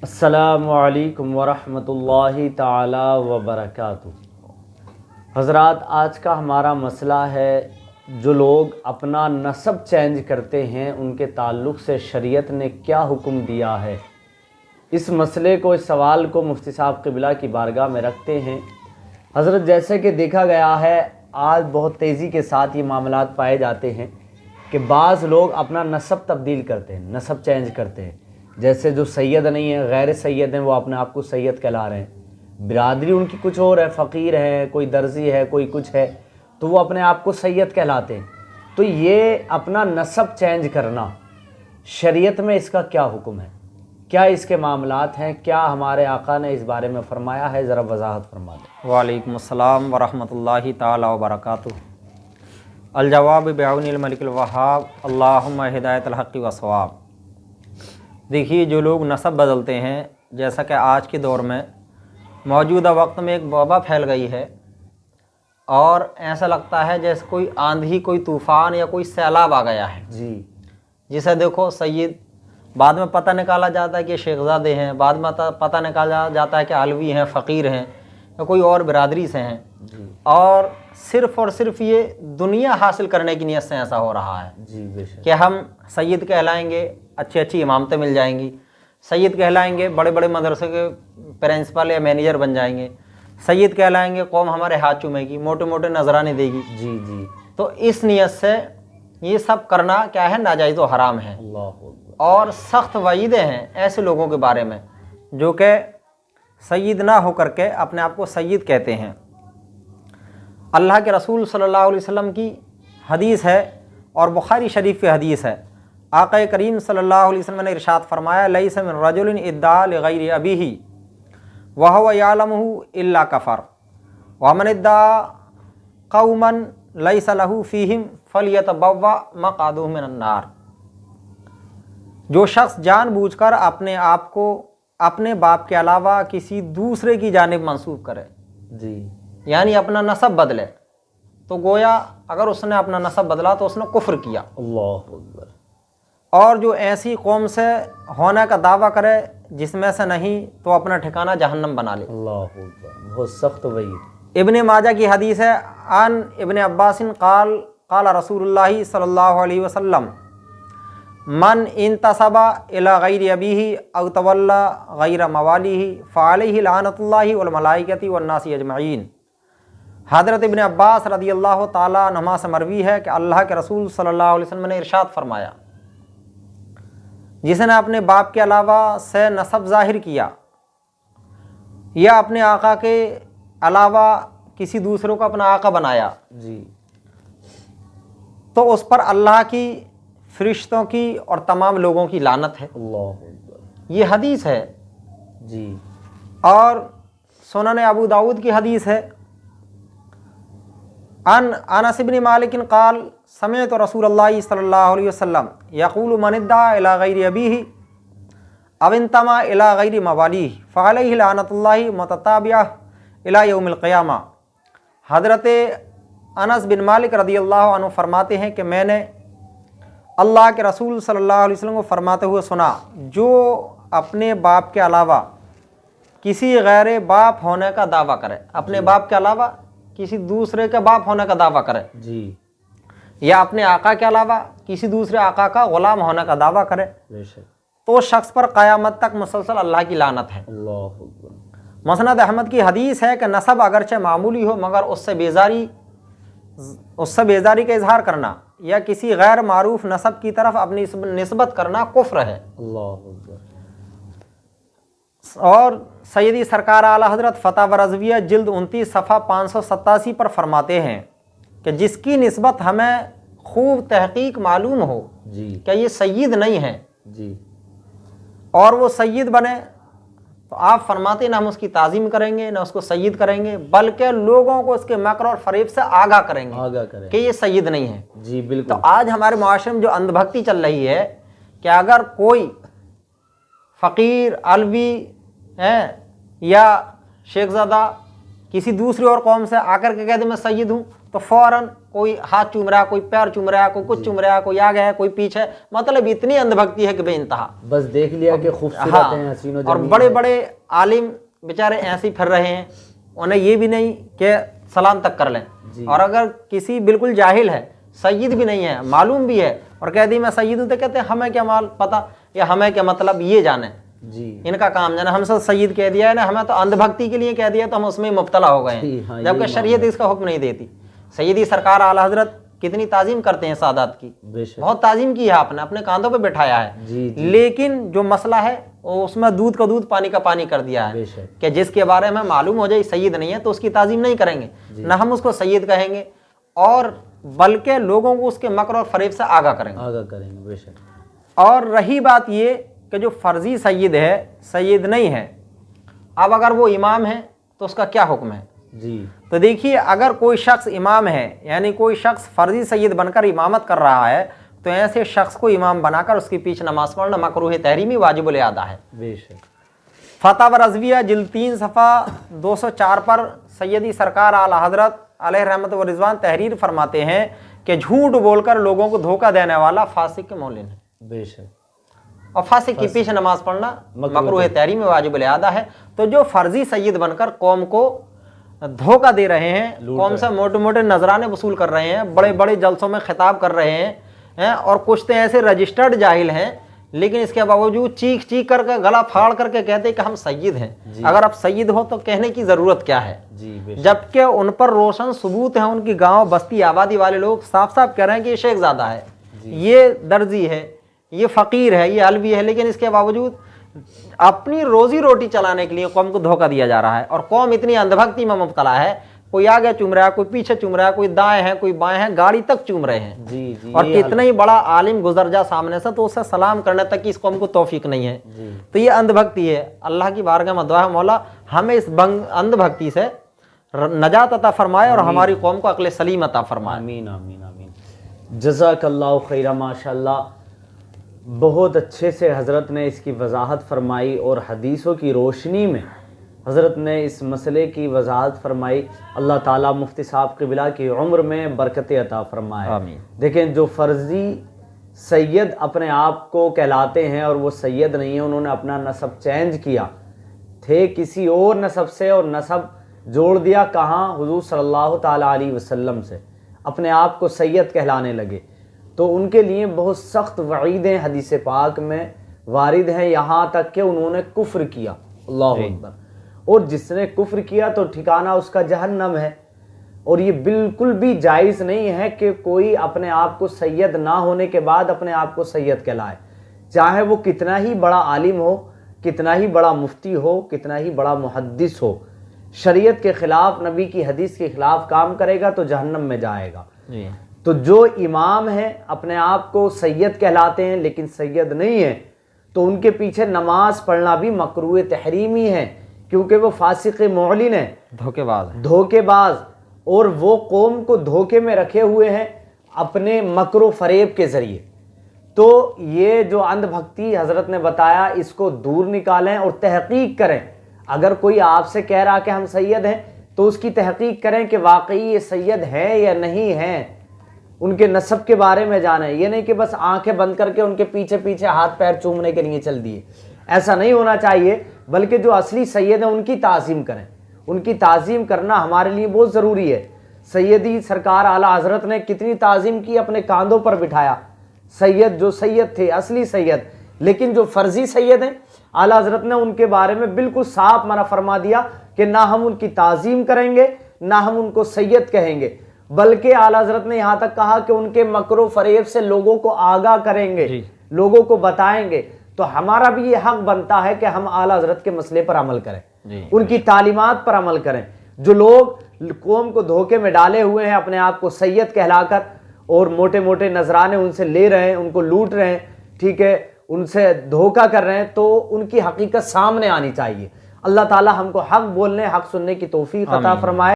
السلام علیکم ورحمۃ اللہ تعالی وبرکاتہ۔ حضرات، آج کا ہمارا مسئلہ ہے جو لوگ اپنا نسب چینج کرتے ہیں ان کے تعلق سے شریعت نے کیا حکم دیا ہے۔ اس مسئلے کو، اس سوال کو مفتی صاحب قبلہ کی بارگاہ میں رکھتے ہیں۔ حضرت، جیسے کہ دیکھا گیا ہے آج بہت تیزی کے ساتھ یہ معاملات پائے جاتے ہیں کہ بعض لوگ اپنا نسب تبدیل کرتے ہیں، نسب چینج کرتے ہیں۔ جیسے جو سید نہیں ہیں، غیر سید ہیں، وہ اپنے آپ کو سید کہلا رہے ہیں، برادری ان کی کچھ اور ہے، فقیر ہے، کوئی درزی ہے، کوئی کچھ ہے، تو وہ اپنے آپ کو سید کہلاتے ہیں۔ تو یہ اپنا نسب چینج کرنا شریعت میں اس کا کیا حکم ہے؟ کیا اس کے معاملات ہیں؟ کیا ہمارے آقا نے اس بارے میں فرمایا ہے؟ ذرا وضاحت فرما دیں۔ وعلیکم السلام ورحمۃ اللہ تعالی وبرکاتہ۔ الجواب بعون الملک الوہاب، اللہم ہدایت الحق و صواب۔ دیکھیے، جو لوگ نسب بدلتے ہیں، جیسا کہ آج کے دور میں موجودہ وقت میں ایک وبا پھیل گئی ہے، اور ایسا لگتا ہے جیسے کوئی آندھی، کوئی طوفان یا کوئی سیلاب آ گیا ہے۔ جی، جسے دیکھو سید، بعد میں پتہ نکالا جاتا ہے کہ شیخزادے ہیں، بعد میں پتہ نکالا جاتا ہے کہ علوی ہیں، فقیر ہیں، یا کوئی اور برادری سے ہیں، اور صرف یہ دنیا حاصل کرنے کی نیت سے ایسا ہو رہا ہے جی بے شک، کہ ہم سید کہلائیں گے، اچھی امامتیں مل جائیں گی، سید کہلائیں گے، بڑے بڑے مدرسے کے پرنسپل یا مینیجر بن جائیں گے، سید کہلائیں گے، قوم ہمارے ہاتھ چومے گی، موٹے موٹے نذرانے دے گی۔ جی جی، تو اس نیت سے یہ سب کرنا کیا ہے؟ ناجائز و حرام ہے، اللہ اکبر۔ اور سخت وعیدیں ہیں ایسے لوگوں کے بارے میں جو کہ سید نہ ہو کر کے اپنے آپ کو سید کہتے ہیں۔ اللہ کے رسول صلی اللہ علیہ وسلم کی حدیث ہے، اور بخاری شریف کی حدیث ہے، آقا کریم صلی اللہ علیہ وسلم نے ارشاد فرمایا، لیس من رجل ادعا لغیر ابیہ وہو یعلمہ الا کفر ومن ادعا قوما لیس لہ فیہم فلیتبوأ مقعدہ من النار۔ جو شخص جان بوجھ کر اپنے آپ کو اپنے باپ کے علاوہ کسی دوسرے کی جانب منسوب کرے، جی، یعنی اپنا نسب بدلے، تو گویا اگر اس نے اپنا نسب بدلا تو اس نے کفر کیا۔ اللہ اکبر۔ اور جو ایسی قوم سے ہونے کا دعویٰ کرے جس میں سے نہیں، تو اپنا ٹھکانہ جہنم بنا لے۔ اللہ اکبر، بہت سخت وعید۔ ابن ماجہ کی حدیث ہے، عن ابن عباس قال قال رسول اللہ صلی اللہ علیہ وسلم، من انتسب الی غیر ابیہ او تولی غیر موالیہ فعلیہ لعنۃ اللہ والملائکۃ والناس اجمعین۔ حضرت ابن عباس رضی اللہ تعالیٰ عنہما سے مروی ہے کہ اللہ کے رسول صلی اللہ علیہ وسلم نے ارشاد فرمایا، جس نے اپنے باپ کے علاوہ سے نسب ظاہر کیا یا اپنے آقا کے علاوہ کسی دوسرے کو اپنا آقا بنایا، جی، تو اس پر اللہ کی، فرشتوں کی اور تمام لوگوں کی لعنت ہے۔ اللہ اکبر۔ یہ حدیث ہے، جی، اور سنن ابو داؤد کی حدیث ہے، عن انس بن مالک قال سمعت رسول اللہ صلی اللہ علیہ وسلم یقول من ادعا الی غیر ابیہ او انتمى الی غیر موالیہ فعلیہ لعنۃ اللہ متتابعہ الی یوم القیامہ۔ حضرت انس بن مالک رضی اللہ عنہ فرماتے ہیں کہ میں نے اللہ کے رسول صلی اللہ علیہ وسلم کو فرماتے ہوئے سنا، جو اپنے باپ کے علاوہ کسی غیر باپ ہونے کا دعویٰ کرے، اپنے باپ کے علاوہ کسی دوسرے کے باپ ہونے کا دعویٰ کرے، جی، یا اپنے آقا کے علاوہ کسی دوسرے آقا کا غلام ہونے کا دعویٰ کرے، بے شک، تو اس شخص پر قیامت تک مسلسل اللہ کی لعنت ہے۔ اللہ اکبر۔ مسند احمد کی حدیث ہے کہ نسب اگرچہ معمولی ہو، مگر اس سے بیزاری کا اظہار کرنا یا کسی غیر معروف نسب کی طرف اپنی نسبت کرنا کفر ہے۔ اللہ اکبر۔ اور سیدی سرکار اعلیٰ حضرت فتح رضویہ جلد 29 صفحہ 587 پر فرماتے ہیں کہ جس کی نسبت ہمیں خوب تحقیق معلوم ہو جی، کہ یہ سید نہیں ہے، جی، اور وہ سید بنے، تو آپ فرماتے ہیں نہ ہم اس کی تعظیم کریں گے، نہ اس کو سید کریں گے، بلکہ لوگوں کو اس کے مکر اور فریب سے آگاہ کریں گے آگاہ کریں۔ کہ یہ سید نہیں ہے۔ جی تو بالکل۔ آج ہمارے معاشرے میں جو اندھ بھکتی چل رہی ہے کہ اگر کوئی فقیر، علوی ہے یا شیخ زادہ کسی دوسری اور قوم سے آ کر کے کہہ دے میں سید ہوں، तो फौरन कोई हाथ चूम रहा है, कोई पैर चूम रहा है, कोई कुछ चूम रहा है, कोई आगे है, कोई पीछे, मतलब इतनी अंधभक्ति है कि बेइंतहा। बस देख लिया कि खूबसूरत हाँ, हैं, हसीनो और जमील बड़े हैं। बड़े आलिम बेचारे ऐसे ही फिर रहे हैं, उन्हें ये भी नहीं कि सलाम तक कर लें। और अगर किसी बिल्कुल जाहिल है, सയ്यद भी नहीं है, मालूम भी है, और कह दी मैं सയ്यद हूँ, तो कहते हैं हमें क्या माल पता, या हमें क्या मतलब, ये जाने जी इनका काम जाने, हमसे सയ്यद कह दिया है ना, हमें तो अंधभक्ति के लिए कह दिया, तो हम उसमें ही मुब्तला हो गए जी, हैं, हाँ, जबकि यही शरीयत इसका हुक्म नहीं देती। सയ്यदी सरकार आला हजरत कितनी ताजीम करते हैं सादात की, बेशक बहुत ताजीम की है आपने, अपने कांधों पे बिठाया है, जी लेकिन जो मसला है वो उसमें दूध का दूध पानी का पानी कर दिया है बेशक कि जिसके बारे में मालूम हो जाए सയ്यद नहीं है तो उसकी ताजीम नहीं करेंगे, ना हम उसको सയ്यद कहेंगे, और बल्कि लोगों को उसके मकर और फरेब से आगाह करेंगे। आगा करेंगे बेशक। और रही बात ये कि जो फर्जी सയ്यद है, सയ്यद नहीं है, अब अगर वो इमाम है तो उसका क्या हुक्म है? जी तो देखिए, अगर कोई शख्स इमाम है, यानी कोई शख्स फर्जी सയ്यद बनकर इमामत कर रहा है, तो ऐसे शख्स को इमाम बनाकर उसके पीछे नमाज पढ़ना मकरूह तहरीमी वाजिबुल अदा है। बेशक। फतवा रज़विया जिल्द 3 सफ़ा 204 पर सैयदी सरकार आला हजरत अलैहि रहमत व रिज़वान तहरीर फरमाते हैं कि झूठ बोलकर लोगों को धोखा देने वाला फासिक के मौलिन है। बेशक। और फासिक के पीछे नमाज पढ़ना मकरूह तहरीमी वाजिबुल अदा है। तो जो फर्जी सയ്यद बनकर कौम को धोखा दे रहे हैं, कौम से मोटे मोटे नजराने वसूल कर रहे हैं, बड़े बड़े जलसों में खिताब कर रहे हैं, और कुछ तो ऐसे रजिस्टर्ड जाहिल हैं, लेकिन इसके बावजूद चीख चीख करके गला फाड़ करके कहते हैं कि हम सയ്यद हैं। अगर आप सയ്यद हो तो कहने की ज़रूरत क्या है? जबकि उन पर रोशन सबूत है, उनकी गांव बस्ती आबादी वाले लोग साफ साफ कह रहे हैं कि ये शेखजादा है, ये दर्जी है, ये फ़कीर है, ये अलवी है, लेकिन इसके बावजूद अपनी रोजी रोटी चलाने के लिए कौम को धोखा दिया जा रहा है। और कौम इतनी अंधभक्ति में मुब्तला है, कोई आगे चूम रहा है, कोई पीछे चूम रहा है, कोई दाएं है, कोई बाएं है, गाड़ी तक चूम रहे हैं। जी, और कितना ही बड़ा आलिम गुजर जा सामने से तो उससे सलाम करने तक की इस कौम को तौफीक नहीं है। तो ये अंधभक्ति है। अल्लाह की बारगाह में दुआ है, मौला हमें इस अंधभक्ति से नजात अता फरमाए और हमारी कौम को अक्ल सलीम अता फरमाए। आमीन आमीन आमीन। जज़ाकल्लाहु खैरा। माशाअल्लाह, बहुत अच्छे से हज़रत ने इसकी वजाहत फरमाई और हदीसों की रोशनी में हज़रत ने इस मसले की वजाहत फरमाई। अल्लाह ताला मुफ्ती साहब क़िबला की उम्र में बरकत अता फरमाए। आमीन। देखें, जो फ़र्ज़ी सയ്यद अपने आप को कहलाते हैं और वो सയ്यद नहीं है, उन्होंने अपना नसब चेंज किया, थे किसी और नसब से और नसब जोड़ दिया कहाँ? हुज़ूर सल्लल्लाहु ताला अलैहि वसल्लम से, अपने आप को सയ്यद कहलाने लगे। तो उनके लिए बहुत सख्त वईदें हदीस पाक में वारिद हैं, यहाँ तक कि उन्होंने कुफ्र किया। अल्लाहु अकबर। और जिसने कुफ्र किया तो ठिकाना उसका जहन्नम है। और ये बिल्कुल भी जायज़ नहीं है कि कोई अपने आप को सയ്यद ना होने के बाद अपने आप को सയ്यद कहलाए, चाहे वो कितना ही बड़ा आलिम हो, कितना ही बड़ा मुफ्ती हो, कितना ही बड़ा मुहद्दिस हो। शरीयत के ख़िलाफ़, नबी की हदीस के ख़िलाफ़ काम करेगा तो जहन्नम में जाएगा। तो जो इमाम हैं अपने आप को सയ്यद कहलाते हैं लेकिन सയ്यद नहीं है, तो उनके पीछे नमाज पढ़ना भी मकरूह तहरीमी है, क्योंकि वो फासिक मुअलिन है, धोखेबाज, और वो कौम को धोखे में रखे हुए हैं अपने मकर व फरेब के ज़रिए। तो ये जो अंधभक्ति हज़रत ने बताया, इसको दूर निकालें और तहकीक करें। अगर कोई आपसे कह रहा कि हम सയ്यद हैं तो उसकी तहकीक करें कि वाकई ये सയ്यद है या नहीं है, उनके नसब के बारे में जानें। ये नहीं कि बस आंखें बंद करके उनके पीछे पीछे हाथ पैर चूमने के लिए चल दिए, ऐसा नहीं होना चाहिए। बल्कि जो असली सയ്यद हैं उनकी ताज़ीम करें, उनकी ताज़ीम करना हमारे लिए बहुत ज़रूरी है। सैयदी सरकार आला हज़रत ने कितनी ताज़ीम की, अपने कांधों पर बिठाया सയ്यद, जो सയ്यद थे, असली सയ്यद। लेकिन जो फ़र्जी सയ്यद हैं, आला हज़रत ने उनके बारे में बिल्कुल साफ मना फरमा दिया कि ना हम उनकी ताज़ीम करेंगे, ना हम उनको सയ്यद कहेंगे, बल्कि आला हज़रत ने यहाँ तक कहा कि उनके मकरो फरेब से लोगों को आगाह करेंगे, लोगों को बताएंगे। तो हमारा भी ये हक बनता है कि हम आला हज़रत के मसले पर अमल करें, उनकी तालीमात पर अमल करें। जो लोग कौम को धोखे में डाले हुए हैं, अपने आप को सയ്यद कहलाकर, और मोटे मोटे नजराने उनसे ले रहे हैं, उनको लूट रहे हैं, ठीक है, उनसे धोखा कर रहे हैं, तो उनकी हकीकत सामने आनी चाहिए। अल्लाह ताला हमको हक बोलने, हक सुनने की तौफीक अता फरमाए।